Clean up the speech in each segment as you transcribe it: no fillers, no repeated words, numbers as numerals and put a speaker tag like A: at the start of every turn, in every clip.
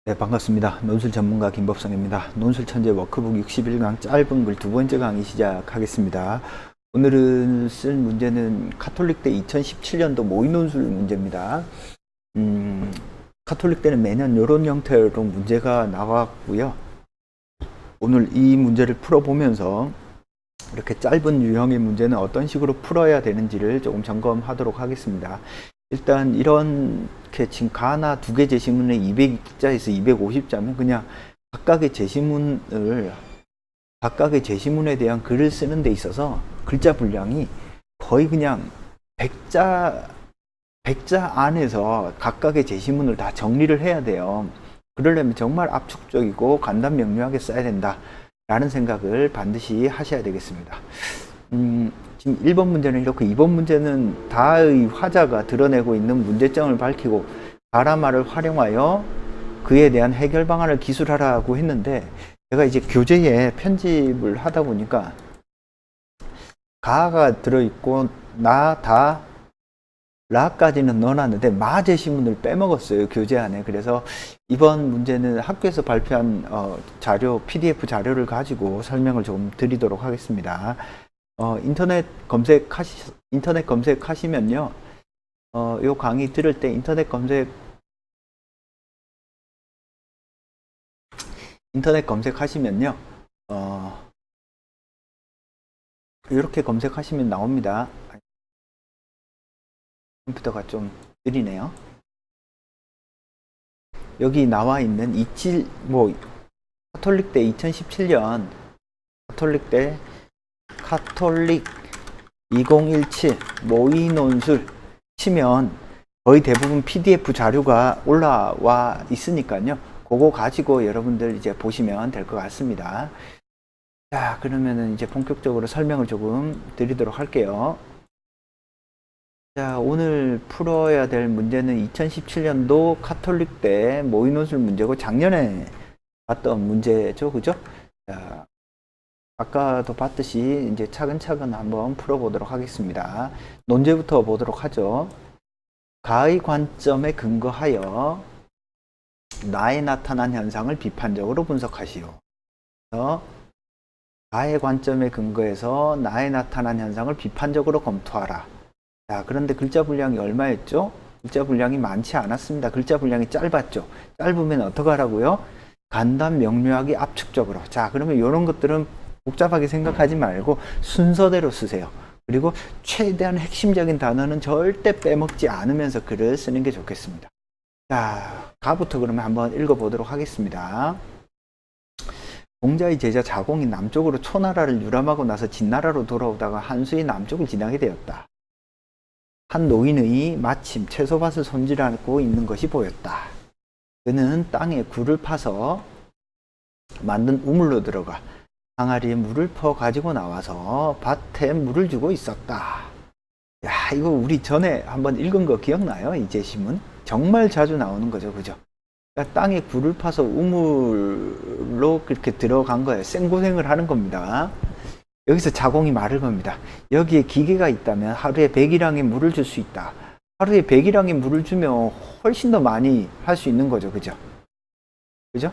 A: 네, 반갑습니다. 논술 전문가 김법성입니다. 논술 천재 워크북 61강 짧은 글 두 번째 강의 시작하겠습니다. 오늘은 쓸 문제는 카톨릭대 2017년도 모의 논술 문제입니다. 카톨릭대는 매년 이런 형태로 문제가 나왔고요. 오늘 이 문제를 풀어보면서 이렇게 짧은 유형의 문제는 어떤 식으로 풀어야 되는지를 조금 점검하도록 하겠습니다. 일단 이렇게 지금 가나 두 개 제시문에 200자에서 250자면 그냥 각각의 제시문에 대한 글을 쓰는 데 있어서 글자 분량이 거의 그냥 100자 안에서 각각의 제시문을 다 정리를 해야 돼요. 그러려면 정말 압축적이고 간단 명료하게 써야 된다 라는 생각을 반드시 하셔야 되겠습니다. 지금 1번 문제는 이렇고 2번 문제는 다의 화자가 드러내고 있는 문제점을 밝히고 가라마를 활용하여 그에 대한 해결 방안을 기술하라고 했는데, 제가 이제 교재에 편집을 하다 보니까 가가 들어있고 나, 다, 라까지는 넣어놨는데 마 제시문을 빼먹었어요, 교재 안에. 그래서 이번 문제는 학교에서 발표한 자료, PDF 자료를 가지고 설명을 좀 드리도록 하겠습니다. 인터넷 검색하시면요, 요 강의 들을 때 인터넷 검색하시면요, 이렇게 검색하시면 나옵니다. 컴퓨터가 좀 느리네요. 여기 나와 있는 카톨릭대 2017년 카톨릭 2017 모의 논술 치면 거의 대부분 PDF 자료가 올라와 있으니까요. 그거 가지고 여러분들 이제 보시면 될 것 같습니다. 자, 그러면은 이제 본격적으로 설명을 조금 드리도록 할게요. 자, 오늘 풀어야 될 문제는 2017년도 카톨릭대 모의 논술 문제고 작년에 봤던 문제죠, 그죠? 자, 아까도 봤듯이 이제 차근차근 한번 풀어보도록 하겠습니다. 논제부터 보도록 하죠. 가의 관점에 근거하여 나에 나타난 현상을 비판적으로 분석하시오. 가의 관점에 근거해서 나에 나타난 현상을 비판적으로 검토하라. 자, 그런데 글자 분량이 얼마였죠? 글자 분량이 많지 않았습니다. 글자 분량이 짧았죠. 짧으면 어떻게 하라고요? 간단 명료하게 압축적으로. 자, 그러면 이런 것들은 복잡하게 생각하지 말고 순서대로 쓰세요. 그리고 최대한 핵심적인 단어는 절대 빼먹지 않으면서 글을 쓰는 게 좋겠습니다. 자, 가부터 그러면 한번 읽어보도록 하겠습니다. 공자의 제자 자공이 남쪽으로 초나라를 유람하고 나서 진나라로 돌아오다가 한수의 남쪽을 지나게 되었다. 한 노인의 마침 채소밭을 손질하고 있는 것이 보였다. 그는 땅에 굴을 파서 만든 우물로 들어가 항아리에 물을 퍼 가지고 나와서 밭에 물을 주고 있었다. 야, 이거 우리 전에 한번 읽은 거 기억나요? 이 제시문 정말 자주 나오는 거죠, 그죠? 그러니까 땅에 굴을 파서 우물로 그렇게 들어간 거예요. 생고생을 하는 겁니다. 여기서 자공이 말을 겁니다. 여기에 기계가 있다면 하루에 100일량의 물을 줄 수 있다. 하루에 100일량의 물을 주면 훨씬 더 많이 할 수 있는 거죠, 그죠? 그죠?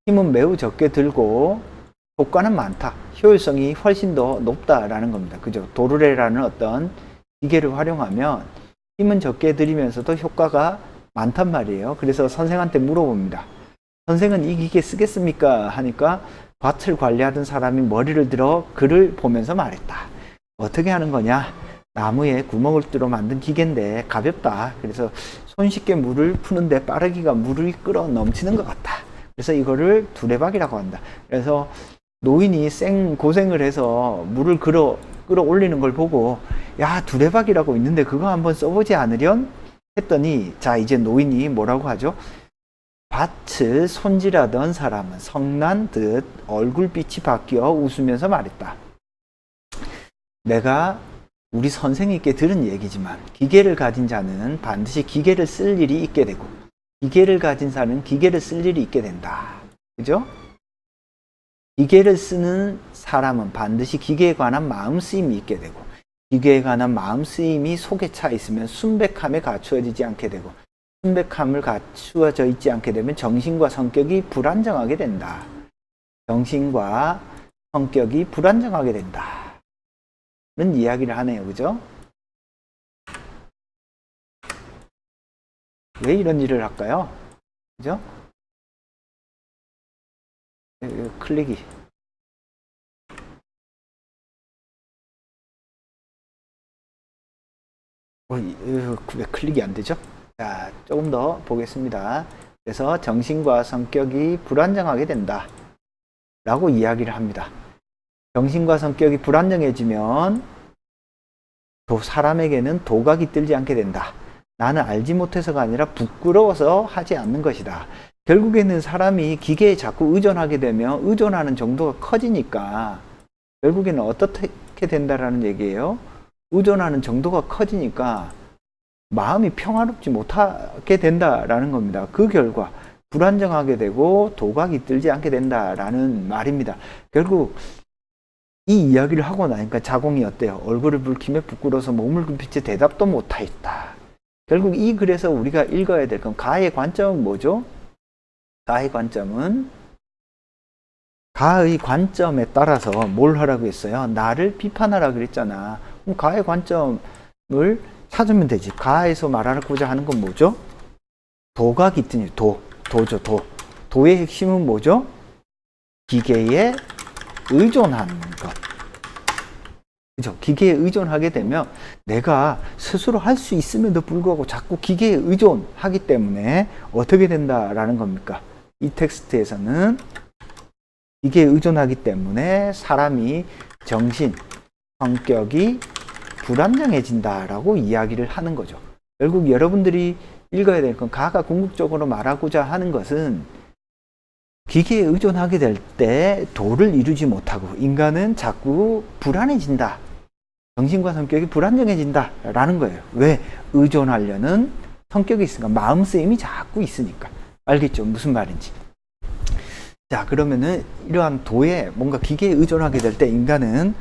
A: 힘은 매우 적게 들고 효과는 많다. 효율성이 훨씬 더 높다라는 겁니다. 그죠? 도르래라는 어떤 기계를 활용하면 힘은 적게 들이면서도 효과가 많단 말이에요. 그래서 선생한테 물어봅니다. 선생은 이 기계 쓰겠습니까? 하니까 밭을 관리하던 사람이 머리를 들어 글을 보면서 말했다. 어떻게 하는 거냐? 나무에 구멍을 뚫어 만든 기계인데 가볍다. 그래서 손쉽게 물을 푸는데 빠르기가 물이 끌어 넘치는 것 같다. 그래서 이거를 두레박이라고 한다. 그래서 노인이 고생을 해서 물을 끌어올리는 걸 보고, 야, 두레박이라고 있는데 그거 한번 써보지 않으련? 했더니, 자, 이제 노인이 뭐라고 하죠? 밭을 손질하던 사람은 성난 듯 얼굴빛이 바뀌어 웃으면서 말했다. 내가 우리 선생님께 들은 얘기지만 기계를 가진 자는 반드시 기계를 쓸 일이 있게 되고 기계를 가진 자는 기계를 쓸 일이 있게 된다. 그죠? 기계를 쓰는 사람은 반드시 기계에 관한 마음쓰임이 있게 되고 기계에 관한 마음쓰임이 속에 차 있으면 순백함에 갖추어지지 않게 되고 순백함을 갖추어져 있지 않게 되면 정신과 성격이 불안정하게 된다. 정신과 성격이 불안정하게 된다. 는 이야기를 하네요. 그죠? 왜 이런 일을 할까요? 그죠? 클릭이. 왜 클릭이 안 되죠? 자, 조금 더 보겠습니다. 그래서 정신과 성격이 불안정하게 된다. 라고 이야기를 합니다. 정신과 성격이 불안정해지면 사람에게는 도가 깃들지 않게 된다. 나는 알지 못해서가 아니라 부끄러워서 하지 않는 것이다. 결국에는 사람이 기계에 자꾸 의존하게 되면 의존하는 정도가 커지니까 결국에는 어떻게 된다라는 얘기예요. 의존하는 정도가 커지니까 마음이 평화롭지 못하게 된다라는 겁니다. 그 결과 불안정하게 되고 도가 깃들지 않게 된다라는 말입니다. 결국 이 이야기를 하고 나니까 자공이 어때요? 얼굴을 붉히며 부끄러워서 몸을 굽히지 대답도 못하였다. 결국 이 글에서 우리가 읽어야 될 건 가의 관점은 뭐죠? 가의 관점은 가의 관점에 따라서 뭘 하라고 했어요? 나를 비판하라 그랬잖아. 그럼 가의 관점을 찾으면 되지. 가에서 말하고자 하는 건 뭐죠? 도가 깃드니 도죠. 도의 핵심은 뭐죠? 기계에 의존하는 것. 그죠? 기계에 의존하게 되면 내가 스스로 할 수 있음에도 불구하고 자꾸 기계에 의존하기 때문에 어떻게 된다라는 겁니까? 이 텍스트에서는 기계에 의존하기 때문에 사람이 정신, 성격이 불안정해진다라고 이야기를 하는 거죠. 결국 여러분들이 읽어야 될 건 가가 궁극적으로 말하고자 하는 것은 기계에 의존하게 될 때 도를 이루지 못하고 인간은 자꾸 불안해진다. 정신과 성격이 불안정해진다 라는 거예요. 왜? 의존하려는 성격이 있으니까. 마음쓰임이 자꾸 있으니까. 알겠죠? 무슨 말인지. 자, 그러면은 이러한 도에 뭔가 기계에 의존하게 될 때 인간은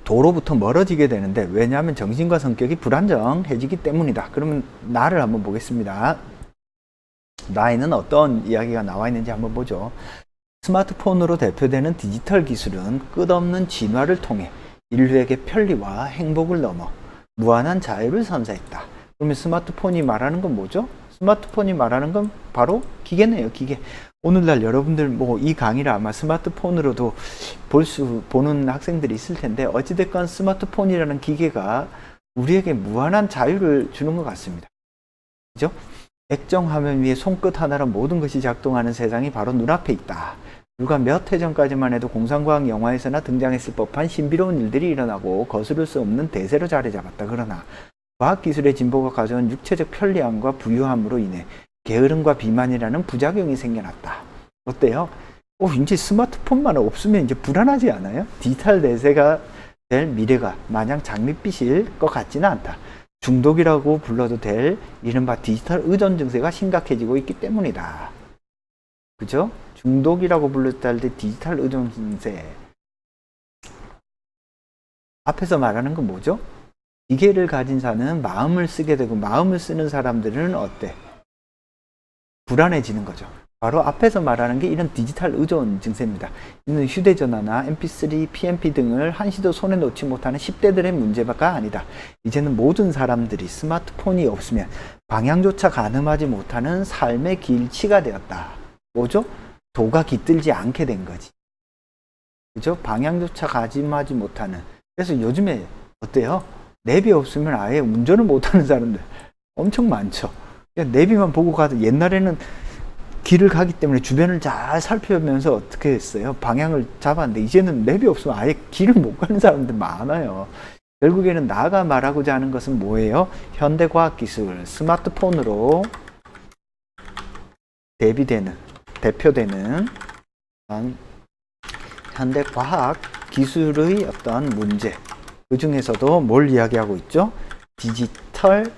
A: 도로부터 멀어지게 되는데, 왜냐하면 정신과 성격이 불안정해지기 때문이다. 그러면 나를 한번 보겠습니다. 나에는 어떤 이야기가 나와 있는지 한번 보죠. 스마트폰으로 대표되는 디지털 기술은 끝없는 진화를 통해 인류에게 편리와 행복을 넘어 무한한 자유를 선사했다. 그러면 스마트폰이 말하는 건 뭐죠? 스마트폰이 말하는 건 바로 기계네요. 기계. 오늘날 여러분들 뭐 이 강의를 아마 스마트폰으로도 보는 학생들이 있을 텐데, 어찌됐건 스마트폰이라는 기계가 우리에게 무한한 자유를 주는 것 같습니다. 그죠? 액정 화면 위에 손끝 하나로 모든 것이 작동하는 세상이 바로 눈앞에 있다. 불과 몇 해 전까지만 해도 공상과학 영화에서나 등장했을 법한 신비로운 일들이 일어나고 거스를 수 없는 대세로 자리 잡았다. 그러나 과학기술의 진보가 가져온 육체적 편리함과 부유함으로 인해 게으름과 비만이라는 부작용이 생겨났다. 어때요? 이제 스마트폰만 없으면 이제 불안하지 않아요? 디지털 대세가 될 미래가 마냥 장밋빛일 것 같지는 않다. 중독이라고 불러도 될 이른바 디지털 의존 증세가 심각해지고 있기 때문이다. 그죠? 중독이라고 불렀다 때 디지털 의존 증세. 앞에서 말하는 건 뭐죠? 기계를 가진 사는 마음을 쓰게 되고, 마음을 쓰는 사람들은 어때? 불안해지는 거죠. 바로 앞에서 말하는 게 이런 디지털 의존 증세입니다. 이는 휴대전화나 mp3, pmp 등을 한시도 손에 놓지 못하는 10대들의 문제가 아니다. 이제는 모든 사람들이 스마트폰이 없으면 방향조차 가늠하지 못하는 삶의 길치가 되었다. 뭐죠? 도가 깃들지 않게 된 거지. 그죠? 방향조차 가늠하지 못하는. 그래서 요즘에 어때요? 내비 없으면 아예 운전을 못하는 사람들 엄청 많죠. 그냥 내비만 보고 가도, 옛날에는 길을 가기 때문에 주변을 잘 살펴보면서 어떻게 했어요? 방향을 잡았는데, 이제는 내비 없으면 아예 길을 못 가는 사람들 많아요. 결국에는 나가 말하고자 하는 것은 뭐예요? 현대과학기술, 스마트폰으로 대표되는 현대과학기술의 어떤 문제, 그 중에서도 뭘 이야기하고 있죠? 디지털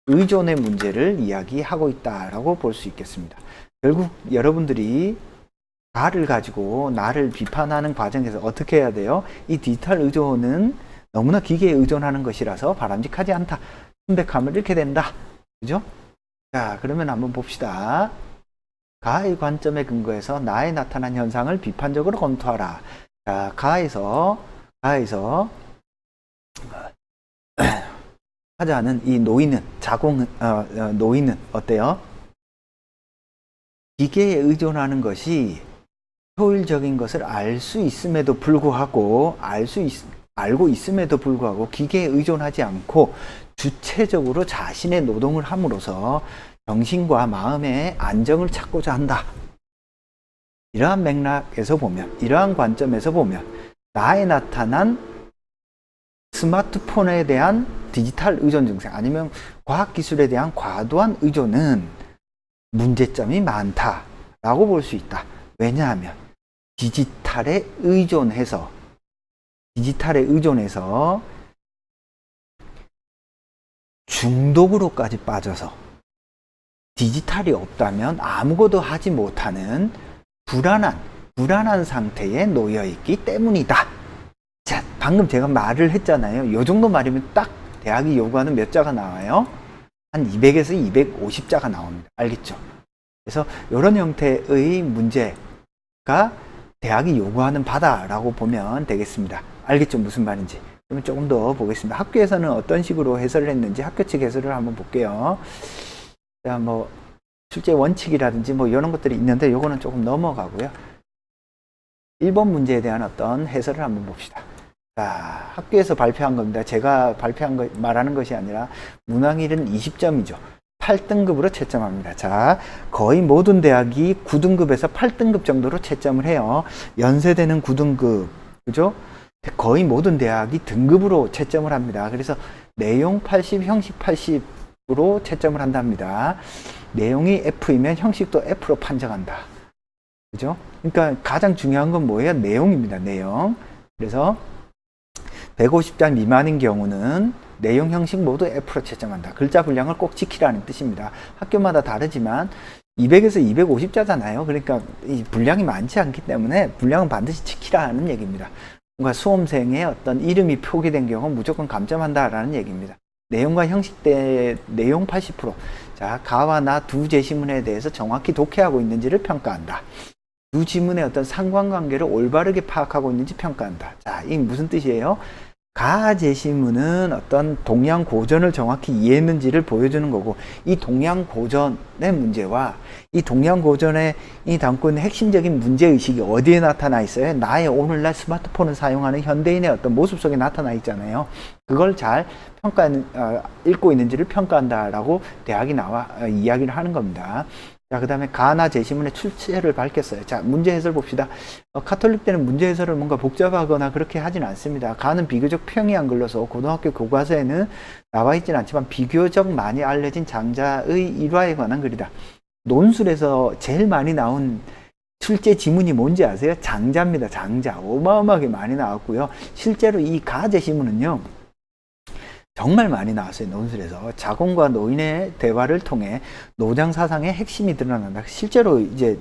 A: 의존의 문제를 이야기하고 있다라고 볼 수 있겠습니다. 결국 여러분들이 나를 가지고 나를 비판하는 과정에서 어떻게 해야 돼요? 이 디지털 의존은 너무나 기계에 의존하는 것이라서 바람직하지 않다. 순백함을 잃게 된다. 그죠? 자, 그러면 한번 봅시다. 가의 관점에 근거해서 나에 나타난 현상을 비판적으로 검토하라. 자, 가에서 하자는 이 노인은 노인은 어때요? 기계에 의존하는 것이 효율적인 것을 알 수 있음에도 불구하고 알고 있음에도 불구하고 기계에 의존하지 않고 주체적으로 자신의 노동을 함으로써 정신과 마음의 안정을 찾고자 한다. 이러한 맥락에서 보면, 이러한 관점에서 보면 나에 나타난 스마트폰에 대한 디지털 의존 증상 아니면 과학기술에 대한 과도한 의존은 문제점이 많다라고 볼 수 있다. 왜냐하면 디지털에 의존해서 중독으로까지 빠져서 디지털이 없다면 아무것도 하지 못하는 불안한 상태에 놓여 있기 때문이다. 자, 방금 제가 말을 했잖아요. 이 정도 말이면 딱 대학이 요구하는 몇 자가 나와요? 한 200에서 250자가 나옵니다. 알겠죠? 그래서 이런 형태의 문제가 대학이 요구하는 바다라고 보면 되겠습니다. 알겠죠? 무슨 말인지. 그러면 조금 더 보겠습니다. 학교에서는 어떤 식으로 해설을 했는지 학교 측 해설을 한번 볼게요. 자, 뭐 출제 원칙이라든지 뭐 이런 것들이 있는데 요거는 조금 넘어가고요. 1번 문제에 대한 어떤 해설을 한번 봅시다. 자, 학교에서 발표한 겁니다. 제가 말하는 것이 아니라 문항일은 20점이죠. 8등급으로 채점합니다. 자, 거의 모든 대학이 9등급에서 8등급 정도로 채점을 해요. 연세대는 9등급, 그죠? 거의 모든 대학이 등급으로 채점을 합니다. 그래서 내용 80, 형식 80으로 채점을 한답니다. 내용이 F이면 형식도 F로 판정한다. 그죠? 그러니까 가장 중요한 건 뭐예요? 내용입니다. 내용. 그래서 150자 미만인 경우는 내용, 형식 모두 F로 채점한다. 글자 분량을 꼭 지키라는 뜻입니다. 학교마다 다르지만 200에서 250자잖아요. 그러니까 이 분량이 많지 않기 때문에 분량은 반드시 지키라는 얘기입니다. 뭔가 수험생의 어떤 이름이 표기된 경우 무조건 감점한다라는 얘기입니다. 내용과 형식 때 내용 80%. 자, 가와 나 두 제시문에 대해서 정확히 독해하고 있는지를 평가한다. 두 지문의 어떤 상관관계를 올바르게 파악하고 있는지 평가한다. 자, 이게 무슨 뜻이에요? 가 제시문은 어떤 동양 고전을 정확히 이해했는지를 보여주는 거고, 이 동양 고전의 문제와 이 동양 고전에 이 담고 있는 핵심적인 문제의식이 어디에 나타나 있어요? 나의 오늘날 스마트폰을 사용하는 현대인의 어떤 모습 속에 나타나 있잖아요. 그걸 잘 읽고 있는지를 평가한다라고 대학이 이야기를 하는 겁니다. 자, 그 다음에 가나 제시문의 출처를 밝혔어요. 자, 문제 해설 봅시다. 카톨릭 때는 문제 해설을 뭔가 복잡하거나 그렇게 하진 않습니다. 가는 비교적 평이한 글로서 고등학교 교과서에는 나와 있지는 않지만 비교적 많이 알려진 장자의 일화에 관한 글이다. 논술에서 제일 많이 나온 출제 지문이 뭔지 아세요? 장자입니다. 장자. 어마어마하게 많이 나왔고요. 실제로 이 가 제시문은요, 정말 많이 나왔어요. 논술에서. 자공과 노인의 대화를 통해 노장 사상의 핵심이 드러난다. 실제로 이제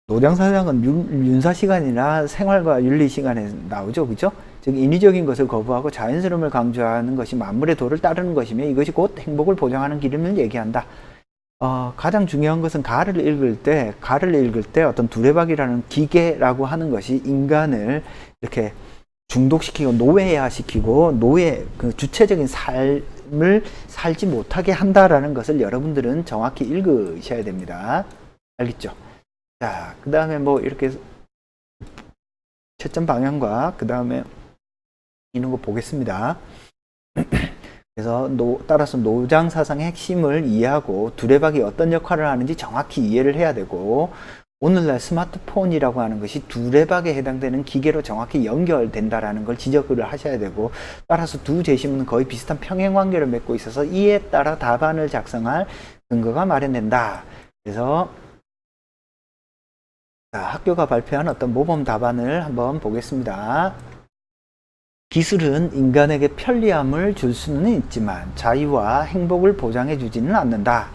A: 노장 사상은 윤사 시간이나 생활과 윤리 시간에 나오죠. 그죠? 즉 인위적인 것을 거부하고 자연스러움을 강조하는 것이 만물의 도를 따르는 것이며 이것이 곧 행복을 보장하는 길임을 얘기한다. 가장 중요한 것은 가를 읽을 때 어떤 두레박이라는 기계라고 하는 것이 인간을 이렇게 중독시키고 노예화시키고 그 주체적인 삶을 살지 못하게 한다라는 것을 여러분들은 정확히 읽으셔야 됩니다. 알겠죠? 자, 그 다음에 뭐 이렇게 채점 방향과 그 다음에 이런 거 보겠습니다. 그래서 따라서 노장 사상의 핵심을 이해하고 두레박이 어떤 역할을 하는지 정확히 이해를 해야 되고, 오늘날 스마트폰이라고 하는 것이 두레박에 해당되는 기계로 정확히 연결된다라는 걸 지적을 하셔야 되고, 따라서 두 제시문은 거의 비슷한 평행관계를 맺고 있어서 이에 따라 답안을 작성할 근거가 마련된다. 그래서 자, 학교가 발표한 어떤 모범 답안을 한번 보겠습니다. 기술은 인간에게 편리함을 줄 수는 있지만 자유와 행복을 보장해 주지는 않는다.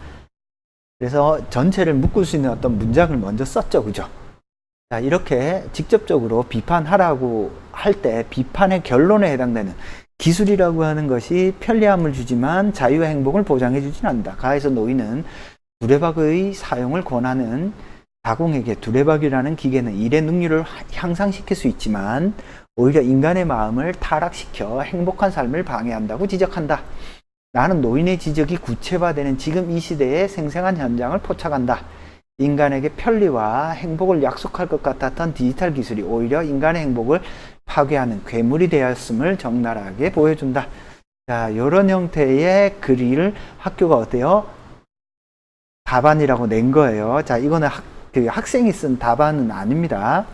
A: 그래서 전체를 묶을 수 있는 어떤 문장을 먼저 썼죠. 그죠? 자, 이렇게 직접적으로 비판하라고 할 때 비판의 결론에 해당되는 기술이라고 하는 것이 편리함을 주지만 자유와 행복을 보장해 주진 않는다. 가에서 노인은 두레박의 사용을 권하는 다공에게 두레박이라는 기계는 일의 능률을 향상시킬 수 있지만 오히려 인간의 마음을 타락시켜 행복한 삶을 방해한다고 지적한다. 나는 노인의 지적이 구체화되는 지금 이 시대의 생생한 현장을 포착한다. 인간에게 편리와 행복을 약속할 것 같았던 디지털 기술이 오히려 인간의 행복을 파괴하는 괴물이 되었음을 적나라하게 보여준다. 자, 이런 형태의 글을 학교가 어때요? 답안이라고 낸 거예요. 자, 이거는 학생이 쓴 답안은 아닙니다.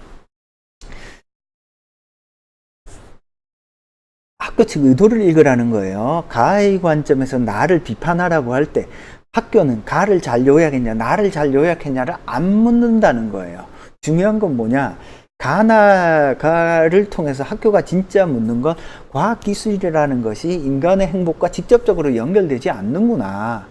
A: 학교 측 의도를 읽으라는 거예요. 가의 관점에서 나를 비판하라고 할 때 학교는 가를 잘 요약했냐, 나를 잘 요약했냐를 안 묻는다는 거예요. 중요한 건 뭐냐? 가를 통해서 학교가 진짜 묻는 건 과학기술이라는 것이 인간의 행복과 직접적으로 연결되지 않는구나.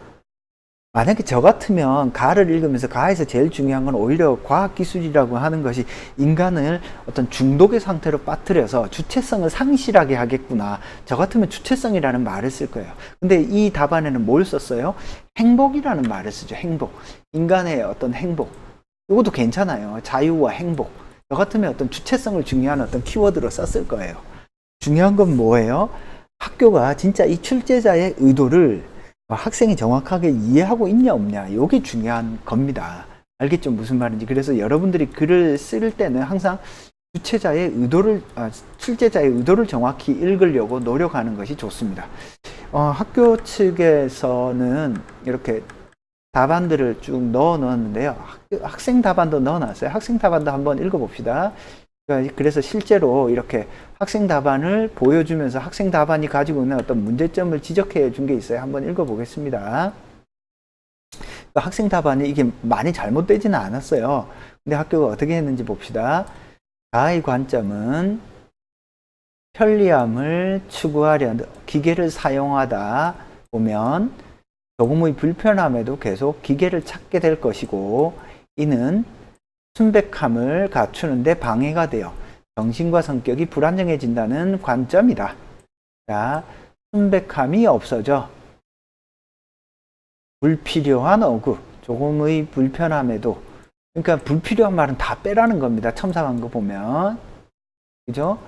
A: 만약에 저 같으면 가를 읽으면서 가에서 제일 중요한 건 오히려 과학기술이라고 하는 것이 인간을 어떤 중독의 상태로 빠뜨려서 주체성을 상실하게 하겠구나. 저 같으면 주체성이라는 말을 쓸 거예요. 근데 이 답안에는 뭘 썼어요? 행복이라는 말을 쓰죠. 행복. 인간의 어떤 행복. 이것도 괜찮아요. 자유와 행복. 저 같으면 어떤 주체성을 중요한 어떤 키워드로 썼을 거예요. 중요한 건 뭐예요? 학교가 진짜 이 출제자의 의도를 학생이 정확하게 이해하고 있냐 없냐, 이게 중요한 겁니다. 알겠죠? 무슨 말인지. 그래서 여러분들이 글을 쓸 때는 항상 출제자의 의도를 정확히 읽으려고 노력하는 것이 좋습니다. 학교 측에서는 이렇게 답안들을 쭉 넣어 넣었는데요. 학생 답안도 넣어 놨어요. 학생 답안도 한번 읽어 봅시다. 그래서 실제로 이렇게 학생 답안을 보여주면서 학생 답안이 가지고 있는 어떤 문제점을 지적해 준 게 있어요. 한번 읽어 보겠습니다. 학생 답안이 이게 많이 잘못되지는 않았어요. 근데 학교가 어떻게 했는지 봅시다. 가의 관점은 편리함을 추구하려 기계를 사용하다 보면 조금의 불편함에도 계속 기계를 찾게 될 것이고, 이는 순백함을 갖추는데 방해가 되어 정신과 성격이 불안정해진다는 관점이다. 자, 순백함이 없어져 불필요한 어구, 조금의 불편함에도, 그러니까 불필요한 말은 다 빼라는 겁니다. 첨삭한 거 보면. 그죠?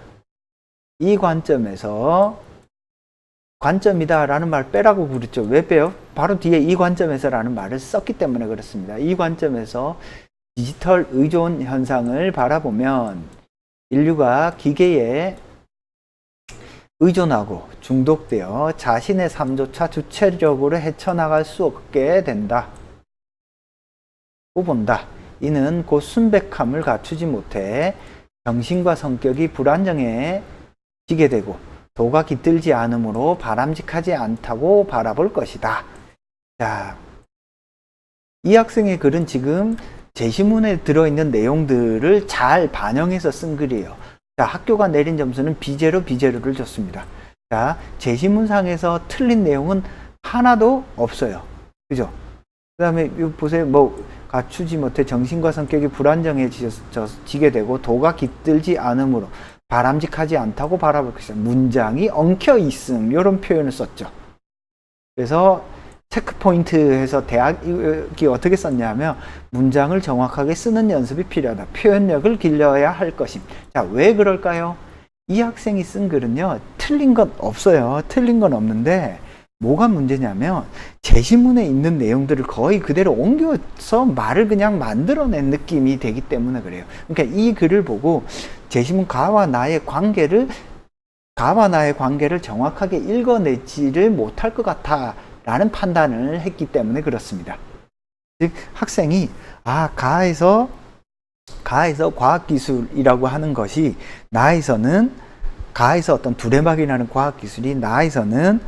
A: 이 관점에서 관점이다 라는 말 빼라고 그랬죠. 왜 빼요? 바로 뒤에 이 관점에서 라는 말을 썼기 때문에 그렇습니다. 이 관점에서 디지털 의존 현상을 바라보면 인류가 기계에 의존하고 중독되어 자신의 삶조차 주체적으로 헤쳐나갈 수 없게 된다. 고 본다. 이는 곧 순백함을 갖추지 못해 정신과 성격이 불안정해지게 되고 도가 깃들지 않으므로 바람직하지 않다고 바라볼 것이다. 자, 이 학생의 글은 지금 제시문에 들어있는 내용들을 잘 반영해서 쓴 글이에요. 자, 학교가 내린 점수는 B제로를 줬습니다. 자, 제시문상에서 틀린 내용은 하나도 없어요. 그죠? 그 다음에 보세요. 갖추지 못해 정신과 성격이 불안정해지게 되고 도가 깃들지 않으므로 바람직하지 않다고 바라볼 것이다. 문장이 엉켜 있음, 이런 표현을 썼죠. 그래서 체크포인트에서 대학이 어떻게 썼냐면 문장을 정확하게 쓰는 연습이 필요하다. 표현력을 길러야 할 것임. 자, 왜 그럴까요? 이 학생이 쓴 글은요, 틀린 건 없어요. 틀린 건 없는데 뭐가 문제냐면 제시문에 있는 내용들을 거의 그대로 옮겨서 말을 그냥 만들어낸 느낌이 되기 때문에 그래요. 그러니까 이 글을 보고 제시문 가와 나의 관계를 정확하게 읽어내지를 못할 것 같아 라는 판단을 했기 때문에 그렇습니다. 즉 학생이 가에서 과학기술이라고 하는 것이 가에서 어떤 두레박이라는 과학기술이 나에서는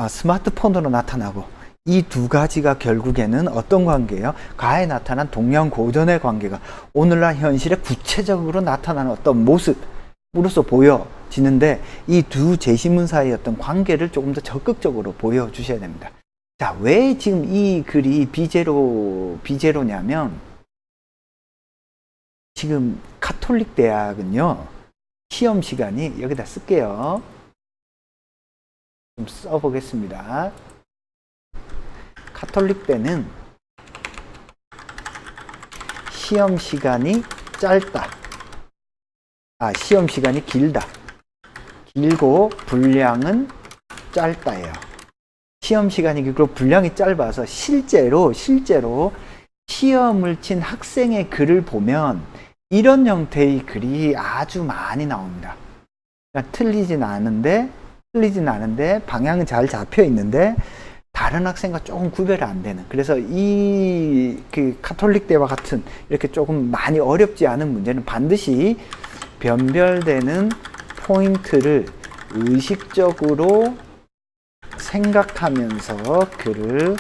A: 스마트폰으로 나타나고, 이 두 가지가 결국에는 어떤 관계예요? 가에 나타난 동양고전의 관계가 오늘날 현실에 구체적으로 나타나는 어떤 모습으로서 보여지는데, 이 두 제시문 사이의 어떤 관계를 조금 더 적극적으로 보여주셔야 됩니다. 자, 왜 지금 이 글이 B제로냐면 지금 카톨릭 대학은요, 시험 시간이 여기다 쓸게요. 좀 써보겠습니다. 가톨릭 때는 시험 시간이 짧다. 시험 시간이 길다. 길고 분량은 짧다예요. 시험 시간이 길고 분량이 짧아서 실제로 시험을 친 학생의 글을 보면 이런 형태의 글이 아주 많이 나옵니다. 그러니까 틀리진 않은데 방향은 잘 잡혀 있는데 다른 학생과 조금 구별이 안 되는, 그래서 이 가톨릭 때와 같은 이렇게 조금 많이 어렵지 않은 문제는 반드시 변별되는 포인트를 의식적으로 생각하면서 글을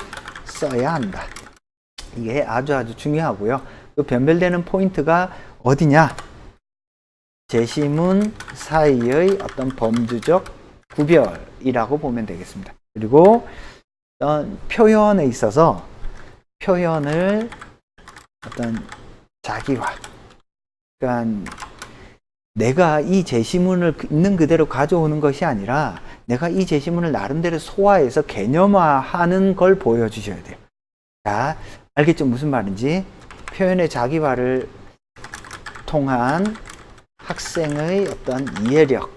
A: 써야 한다. 이게 아주 중요하고요. 그 변별되는 포인트가 어디냐? 제시문 사이의 어떤 범주적 구별이라고 보면 되겠습니다. 그리고 표현에 있어서 표현을 어떤 자기화, 그러니까 내가 이 제시문을 있는 그대로 가져오는 것이 아니라 내가 이 제시문을 나름대로 소화해서 개념화하는 걸 보여주셔야 돼요. 자, 알겠죠? 무슨 말인지. 표현의 자기화를 통한 학생의 어떤 이해력을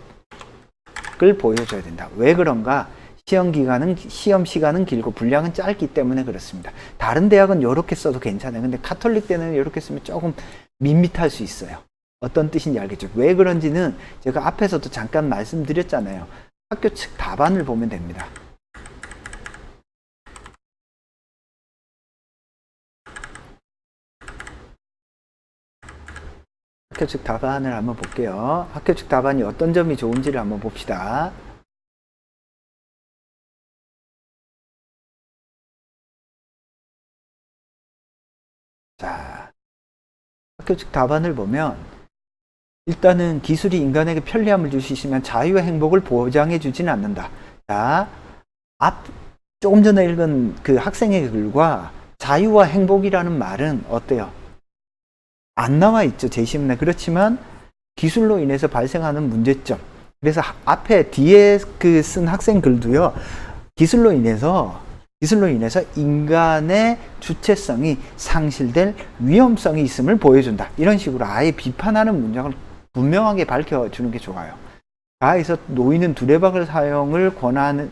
A: 보여줘야 된다. 왜 그런가? 시험 시간은 길고 분량은 짧기 때문에 그렇습니다. 다른 대학은 이렇게 써도 괜찮아요. 근데 가톨릭 때는 이렇게 쓰면 조금 밋밋할 수 있어요. 어떤 뜻인지 알겠죠? 왜 그런지는 제가 앞에서도 잠깐 말씀드렸잖아요. 학교 측 답안을 보면 됩니다. 학교 측 답안을 한번 볼게요. 학교 측 답안이 어떤 점이 좋은지를 한번 봅시다. 자, 학교 측 답안을 보면 일단은 기술이 인간에게 편리함을 줄 수 있으면 자유와 행복을 보장해 주지는 않는다. 자, 조금 전에 읽은 그 학생의 글과 자유와 행복이라는 말은 어때요? 안 나와 있죠, 제시문에. 그렇지만 기술로 인해서 발생하는 문제점. 그래서 뒤에 쓴 학생 글도요, 기술로 인해서 인간의 주체성이 상실될 위험성이 있음을 보여준다. 이런 식으로 아예 비판하는 문장을 분명하게 밝혀주는 게 좋아요. 가에서 노인은 두레박을 사용을 권하는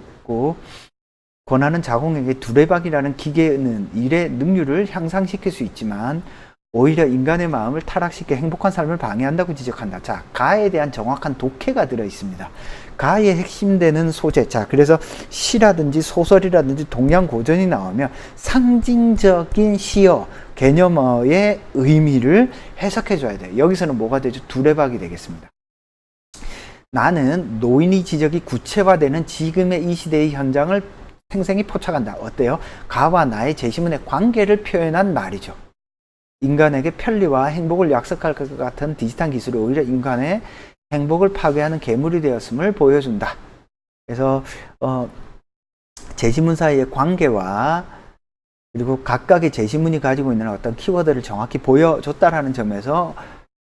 A: 자공에게 두레박이라는 기계는 일의 능률을 향상시킬 수 있지만 오히려 인간의 마음을 타락시켜 행복한 삶을 방해한다고 지적한다. 자, 가에 대한 정확한 독해가 들어 있습니다. 가의 핵심되는 소재. 자, 그래서 시라든지 소설이라든지 동양 고전이 나오면 상징적인 시어, 개념어의 의미를 해석해 줘야 돼요. 여기서는 뭐가 되죠? 두레박이 되겠습니다. 나는 노인의 지적이 구체화되는 지금의 이 시대의 현장을 생생히 포착한다. 어때요? 가와 나의 제시문의 관계를 표현한 말이죠. 인간에게 편리와 행복을 약속할 것 같은 디지털 기술이 오히려 인간의 행복을 파괴하는 괴물이 되었음을 보여준다. 그래서 제시문 사이의 관계와 그리고 각각의 제시문이 가지고 있는 어떤 키워드를 정확히 보여줬다라는 점에서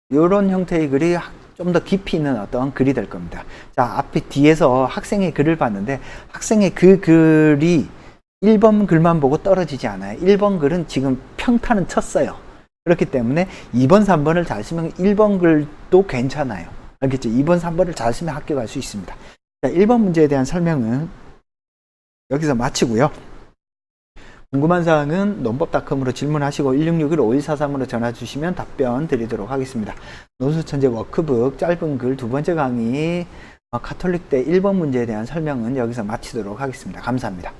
A: 이런 형태의 글이 좀 더 깊이 있는 어떤 글이 될 겁니다. 자, 뒤에서 학생의 글을 봤는데 학생의 그 글이 1번 글만 보고 떨어지지 않아요. 1번 글은 지금 평타는 쳤어요. 그렇기 때문에 2번, 3번을 잘 쓰면 1번 글도 괜찮아요. 알겠죠? 2번, 3번을 잘 쓰면 학교 갈 수 있습니다. 자, 1번 문제에 대한 설명은 여기서 마치고요. 궁금한 사항은 논법닷컴으로 질문하시고 1661-5143으로 전화 주시면 답변 드리도록 하겠습니다. 논술천재 워크북 짧은 글 2번째 강의 가톨릭 때 1번 문제에 대한 설명은 여기서 마치도록 하겠습니다. 감사합니다.